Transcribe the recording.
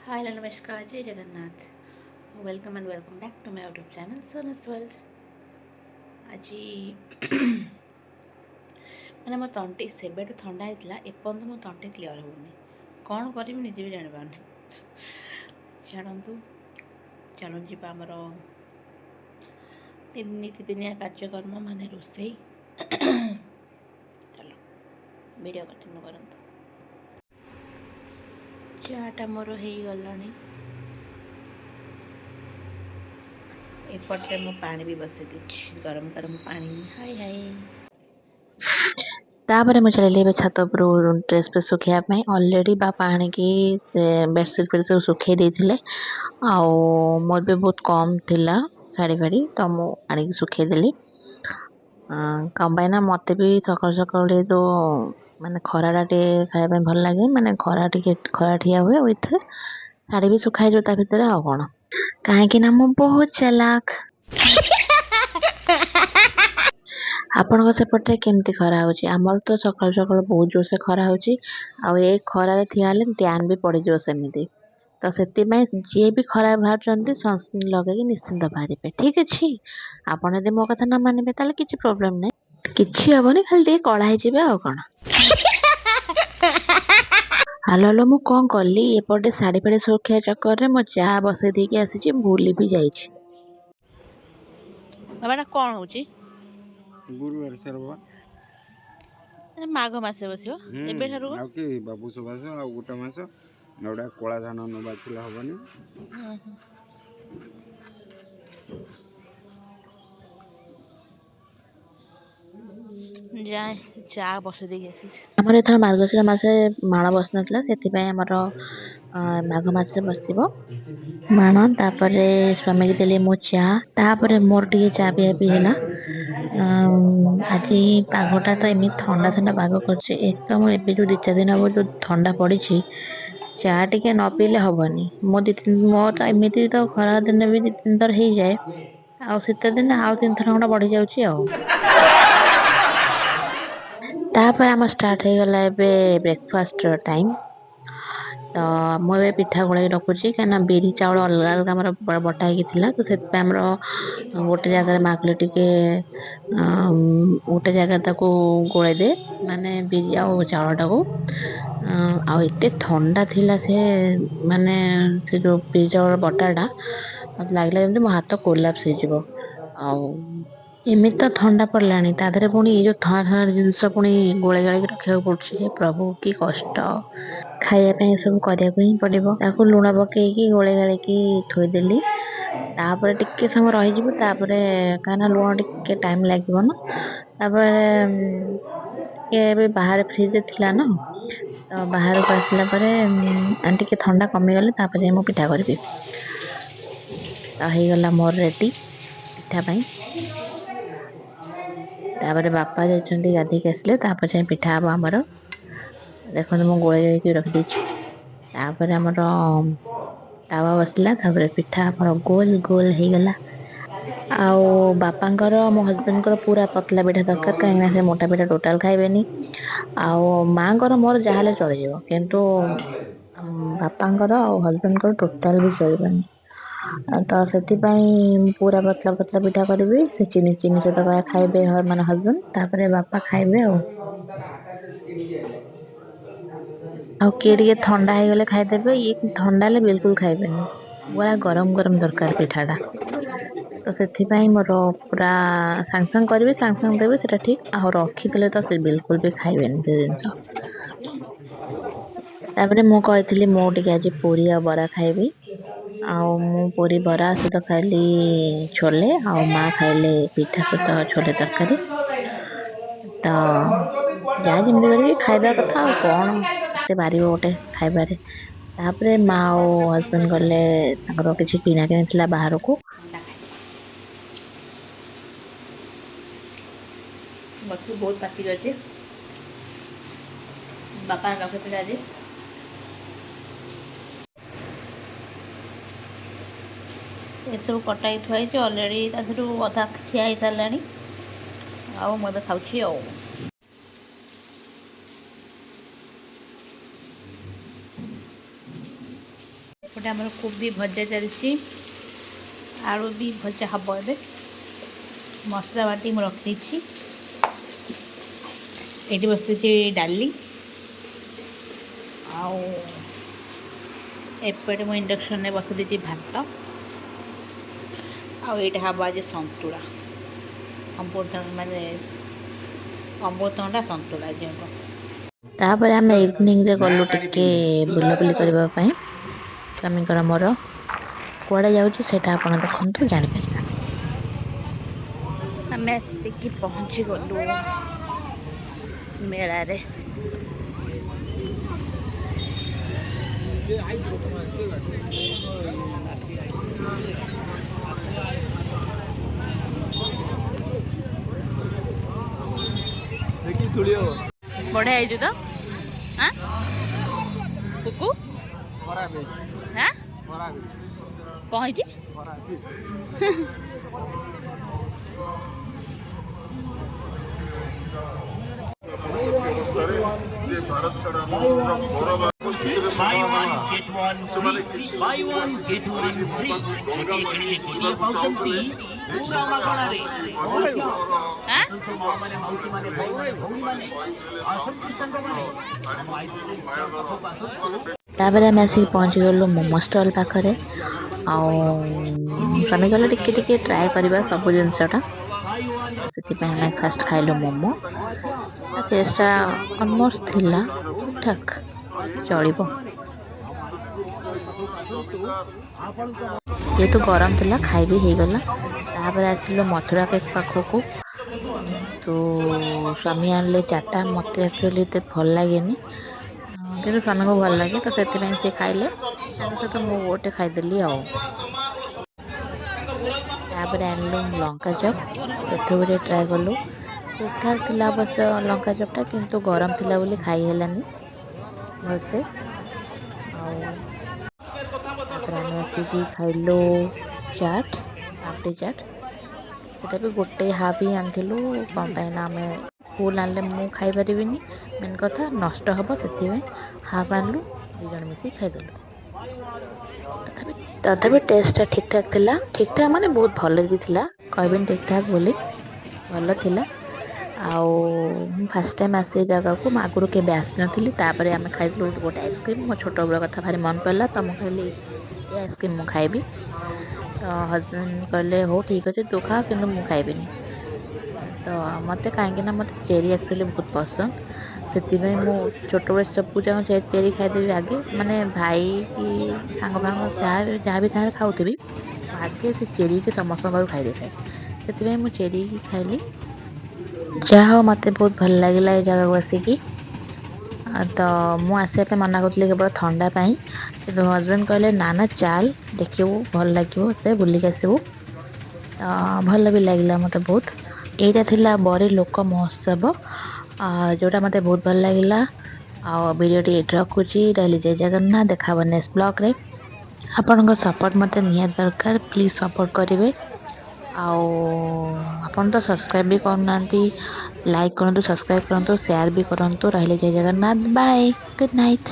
Hi, hello, namaskar, Jai Jagannath. Welcome and welcome back to my YouTube channel, Sona's World. ଆଜି ମାନେ ମୋ ତଣ୍ଟି ସେବେଠୁ ଥଣ୍ଡା ହେଇଥିଲା ଏପର୍ଯ୍ୟନ୍ତ ମୋ ତଣ୍ଟି କ୍ଲିଅର୍ ହେଉନି। କ'ଣ କରିବି ନିଜେ ବି ଜାଣିପାରୁନି। ଛାଡ଼ନ୍ତୁ, ଚାଲନ୍ତୁ ଯିବା ଆମର ନୀତିଦିନିଆ କାର୍ଯ୍ୟକ୍ରମ ମାନେ ରୋଷେଇ। ଚାଲ ଭିଡ଼ିଓ କଣ୍ଟିନ୍ୟୁ କରନ୍ତୁ। ଚା'ଟା ମୋର ହେଇଗଲାଣି। ଏପଟରେ ମୁଁ ପାଣି ବି ବସାଇ ଦେଇଛି, ଗରମ ଗରମ ପାଣି। High high. ତାପରେ ମୁଁ ଚାଲିଲି ଏବେ ଛାତ ଉପରୁ ଡ୍ରେସ୍ ଫ୍ରେସ୍ ଶୁଖେଇବା ପାଇଁ। ଅଲରେଡ଼ି ବାପା ଆଣିକି ସେ ବେଡ଼ସିଟ୍ ଫେଡ଼୍ ସବୁ ଶୁଖେଇ ଦେଇଥିଲେ। ଆଉ ମୋର ବି ବହୁତ କମ୍ ଥିଲା ଶାଢ଼ୀ ଫାଢ଼ୀ, ତ ମୁଁ ଆଣିକି ଶୁଖେଇ ଦେଲି। କ'ଣ ପାଇଁ ନା ମୋତେ ବି ସକାଳୁ ସକାଳୁ ଟିକେ ଯେଉଁ ମାନେ ଖରାଟା ଟିକେ ଖାଇବା ପାଇଁ ଭଲ ଲାଗେ। ମାନେ ଖରା ଠିଆ ହୁଏ ୱିଥ୍ ଶାଢ଼ୀ ବି ଶୁଖା ହେଇଯିବ ତା ଭିତରେ ଆଉ କ'ଣ। କାହିଁକି ନା ମୁଁ ବହୁତ ଚାଲାକ। ଆପଣଙ୍କ ସେପଟରେ କେମିତି ଖରା ହେଉଛି? ଆମର ତ ସକାଳୁ ସକାଳୁ ବହୁତ ଜୋରସେ ଖରା ହେଉଛି। ଆଉ ଏ ଖରାରେ ଠିଆ ହେଲେ ଟ୍ୟାନ୍ ବି ପଡ଼ିଯିବ ସେମିତି। ତ ସେଥିପାଇଁ ଯିଏ ବି ଖରାରେ ବାହାରୁଛନ୍ତି ସନସ୍କ୍ରିନ୍ ଲଗେଇକି ନିଶ୍ଚିନ୍ତ ବାହାରିବେ, ଠିକ୍ ଅଛି? ଆପଣ ଯଦି ମୋ କଥା ନ ମାନିବେ ତାହେଲେ କିଛି ପ୍ରୋବ୍ଲେମ୍ ନାହିଁ, କିଛି ହେବନି, ଖାଲି ଟିକେ କଳା ହେଇଯିବେ ଆଉ କ'ଣ। ହାଲୋ, ମୁଁ କ'ଣ କଲି ଏପଟେ ଶାଢ଼ୀ ଫାଢ଼ୀ ଶୁଖେଇବା ଚକ୍କରରେ ମୋ ଚା' ବସେଇ ଦେଇକି ଆସିଛି, ଭୁଲି ବି ଯାଇଛି। ବାବାଟା କ'ଣ ହେଉଛି? ଗୁରୁବାର ସାର ବା ମାଘ ମାସେ ବସିବ ଏବେଠାରୁ। ଆଉ କି ବାବୁ ସୁବାସ ଆଉ ଗୋଟେ ମାସ ଗୋଟା କଳା ଧାନ ନ ବାଛିଲେ ହବନି। ଯାଏ ଚା ବସେଇ ଦେଇକି ଆସିଛି। ଆମର ଏଥର ମାର୍ଗଶିର ମାସରେ ମାଣ ବସିନଥିଲା, ସେଥିପାଇଁ ଆମର ମାଘ ମାସରେ ବସିବ ମାଣ। ତାପରେ ସ୍ୱାମୀକି ଦେଲି ମୁଁ ଚା, ତାପରେ ମୋର ଟିକେ ଚା ପିଆ ପିଇ ହେଲା। ଆଜି ପାଗଟା ତ ଏମିତି ଥଣ୍ଡା ଥଣ୍ଡା ପାଗ କରୁଛି। ଏକଦମ ଏବେ ଯେଉଁ 2-4 ଦିନ ହେବ ଯେଉଁ ଥଣ୍ଡା ପଡ଼ିଛି, ଚା ଟିକେ ନ ପିଇଲେ ହବନି। ମୋ ତ ଏମିତି ତ ଖରା ଦିନେ ବି 2-3 ଥର ହେଇଯାଏ, ଆଉ ଶୀତ ଦିନେ ଆଉ 3 ଥର ଖଣ୍ଡେ ବଢ଼ି ଯାଉଛି ଆଉ। ତାପରେ ଆମର ଷ୍ଟାର୍ଟ ହେଇଗଲା ଏବେ ବ୍ରେକଫାଷ୍ଟର ଟାଇମ୍। ତ ମୁଁ ଏବେ ପିଠା ଗୋଳେଇକି ରଖୁଛି, କାହିଁକିନା ବିରି ଚାଉଳ ଅଲଗା ଅଲଗା ଆମର ବଟା ହେଇକି ଥିଲା। ତ ସେଥିପାଇଁ ଆମର ଗୋଟେ ଜାଗାରେ ମା କହିଲେ ଟିକେ ଗୋଟେ ଜାଗାରେ ତାକୁ ଗୋଳେଇ ଦେ, ମାନେ ବିରି ଆଉ ଚାଉଳଟାକୁ। ଆଉ ଏତେ ଥଣ୍ଡା ଥିଲା ମାନେ ସେ ଯେଉଁ ବିରି ଚାଉଳ ବଟାଟା, ମୋତେ ଲାଗିଲା ଯେମିତି ମୋ ହାତ କୋଲାପ୍ସ ହେଇଯିବ। ଆଉ ଏମିତି ତ ଥଣ୍ଡା ପଡ଼ିଲାଣି, ତା ଦେହରେ ପୁଣି ଏଇ ଯେଉଁ ଥଣ୍ଡା ଥଣ୍ଡା ଜିନିଷ ପୁଣି ଗୋଳେଇ ଗାଳେଇକି ରଖିବାକୁ ପଡ଼ୁଛି। ହେ ପ୍ରଭୁ, କି କଷ୍ଟ! ଖାଇବା ପାଇଁ ଏସବୁ କରିବାକୁ ହିଁ ପଡ଼ିବ। ତାକୁ ଲୁଣ ପକେଇକି ଗୋଳେଇ ଗାଳେଇକି ଥୋଇଦେଲି। ତାପରେ ଟିକେ ସମୟ ରହିଯିବୁ, ତାପରେ କାହିଁକିନା ଲୁଣ ଟିକେ ଟାଇମ୍ ଲାଗିବ ନା। ତାପରେ ଟିକେ ଏବେ ବାହାରେ ଫ୍ରିଜରେ ଥିଲା ନା, ତ ବାହାରକୁ ଆସିଲା ପରେ ଟିକେ ଥଣ୍ଡା କମିଗଲେ ତାପରେ ଯାଇ ମୁଁ ପିଠା କରିବି। ତ ହେଇଗଲା ମୋର ରେଡ଼ି ପିଠା ପାଇଁ। ତାପରେ ବାପା ଯାଇଛନ୍ତି ଗାଧେଇକି ଆସିଲେ, ତାପରେ ଯାଇ ପିଠା ହବ ଆମର। ଦେଖନ୍ତୁ ମୁଁ ଗୋଳେଇ ଗାଳେଇକି ରଖିଦେଇଛି। ତାପରେ ଆମର ତାୱା ବସିଲା, ତାପରେ ପିଠା ଆମର ଗୋଲ ଗୋଲ ହେଇଗଲା। ଆଉ ବାପାଙ୍କର ମୋ ହଜବେଣ୍ଡଙ୍କର ପୁରା ପତଲା ପିଠା ଦରକାର, କାହିଁକିନା ସେ ମୋଟା ପିଠା ଟୋଟାଲ ଖାଇବେନି। ଆଉ ମାଆଙ୍କର ମୋର ଯାହାହେଲେ ଚଳିଯିବ, କିନ୍ତୁ ବାପାଙ୍କର ଆଉ ହଜବେଣ୍ଡଙ୍କର ଟୋଟାଲ ବି ଚଳିବନି। ତ ସେଥିପାଇଁ ପୁରା ପତଲା ପତଲା ପିଠା କରିବି। ସେ ଚିନି ସହିତ ଖାଇବେ ମାନେ ହଜବେଣ୍ଡ, ତାପରେ ବାପା ଖାଇବେ ଆଉ। ଆଉ କିଏ ଟିକେ ଥଣ୍ଡା ହେଇଗଲେ ଖାଇଦେବେ, ଇଏ ଥଣ୍ଡା ହେଲେ ବିଲକୁଲ ଖାଇବେନି। ପୁରା ଗରମ ଗରମ ଦରକାର ପିଠାଟା। ତ ସେଥିପାଇଁ ମୋର ପୁରା ସାଙ୍ଗେ ସାଙ୍ଗେ କରିବି, ସାଙ୍ଗେ ସାଙ୍ଗେ ଦେବି, ସେଇଟା ଠିକ୍। ଆଉ ରଖିଦେଲେ ତ ସେ ବିଲକୁଲ ବି ଖାଇବେନି ସେ ଜିନିଷ। ତାପରେ ମୁଁ କହିଥିଲି ମୁଁ ଟିକେ ଆଜି ପୁରୀ ଆଉ ବରା ଖାଇବି। ଆଉ ମୁଁ ପୁରୀ ବରା ସହିତ ଖାଇଲି ଛୋଲେ, ଆଉ ମା ଖାଇଲେ ପିଠା ସହିତ ଛୋଲେ ତରକାରୀ। ତ ଯାହା ଯେମିତି କରିକି ଖାଇଦବା କଥା, ଆଉ କ'ଣ ଏତେ ବାରିବ ଗୋଟେ ଖାଇବାରେ। ତାପରେ ମା ଆଉ ହଜବେଣ୍ଡ ଗଲେ, ତାଙ୍କର କିଛି କିଣା କିଣି ଥିଲା ବାହାରକୁ। ବହୁତ ପାଟି ଅଛି ବାପା ରଖିଥିଲେ ଆଜି। ଏସବୁ କଟା ହେଇ ଥୁଆ ହେଇଛି ଅଲରେଡ଼ି, ତା ଦେହରୁ ଅଧା ଖିଆ ହେଇସାରିଲାଣି। ଆଉ ମୁଁ ଏବେ ଖାଉଛି ଆଉ। गोटे आम कोबी भजा चलती आलू भी भजा हम ए मसला बाटी मुझे रखी ये बस डाली एपटे मु इंडक्शन में बस दी भात आईटा हम आज सतुला माने अमृतभंडा सतुला जो तापर आम इवनिंग रे गलु टिके बुलाबुली करने स्वामी मोर कड़े जाटा आप देखते जापर आम आसिक पहुँची गलु मेला रे बढ़िया है तो कुकु हाँ कौन Buy one get one free. Buy one get one free. गोटे किଣିଲେ ଗୋଟିଏ ପାଉଛନ୍ତି ପୁରା ମାଗଣାରେ। ଆସନ୍ତୁ ମାମାନେ ମାଉସୀମାନେ ଭାଇମାନେ ଭଉଣୀମାନେ ଆସନ୍ତୁ ସାଙ୍ଗମାନେ ଆମ ଆଇସ୍କ୍ରିମ ଷ୍ଟୋର ପାଖକୁ ଆସନ୍ତୁ। तापर आम आसिक पहुँची गलु मोमो स्टल पाखे स्वामी कहले टिके ट्राए करवा सब जिनसटा से फास्ट खाइलु मोमो टेस्टा अलमोस्ट थिला ठीक ठाक चलिबो जेहेतु गरम थिला खाई भी हो गला तापर आसिलु मथुरा केक पाखक तो स्वामी आनले चार्टा मत एक्चुअली एत भल लगे कि स्वामी को भल लगे तो से खाइले तो मु गोटे खाईदेली तापर आनलु लंका चप से ट्राए कलु ठीक ठाक थिला अवश्य लंका चपटा किंतु गरम थिला बोली खाई हेलानी भलसे खाइलु चाट पापड़ी चाट सेटा भी गोटे हाफ ही आनिलु कौन पाइना आम फुल आनले मु खाई परिबिनी मेन कथा नष्ट हम से हाफ आनलु दी जन मिसी खाईदेलु तथापि टेस्ट ठीक ठाक माने बहुत भल भी थिला कहबिन ठीक ठाक बोली भल थिला आउ फास्ट टाइम आसे जगह को आगुरी के आसी नी तापर आम खाइलु गोटे आइसक्रीम मो छोट बड़ कथा भारी मन पड़ा तो मुझे कहली ये आइसक्रीम मु खाइबी तो हजबैंड कहले हो ठीक अच्छे तू खा कि मुझे खाइबिनी तो मत कहीं मत चेरी एक्चुअली बहुत पसंद से मु छोट बड़े सब चाहूँ चेरी खाईदेवी आगे माने भाई कि सांग फांग जहाँ भी सारे खाऊबी आगे से चेरी के समस्त खाई दे थाए से मुझे चेरी की खाइली जहाँ मत बहुत भल लगे ये जगह को आसिकी तो मुझे मना करी केवल ठंडा पाई हजबैंड कहले ना ना चाल देखिए भल लगे से बुलिक आसबू तो भल भी लगे मत बहुत यहाँ थिला बरी लोक महोत्सव जोटा मत बहुत भल लगे भिडियो ये रखुची रही जय जगन्नाथ देखा नेक्स्ट ब्लॉग रे आपण सपोर्ट मत निया दरकार प्लीज सपोर्ट करेंगे आपन तो सब्सक्राइब भी करना लाइक करूँ सब्सक्राइब करूँ शेयर भी करूँ रही जय जगन्नाथ बाय गुड नाइट।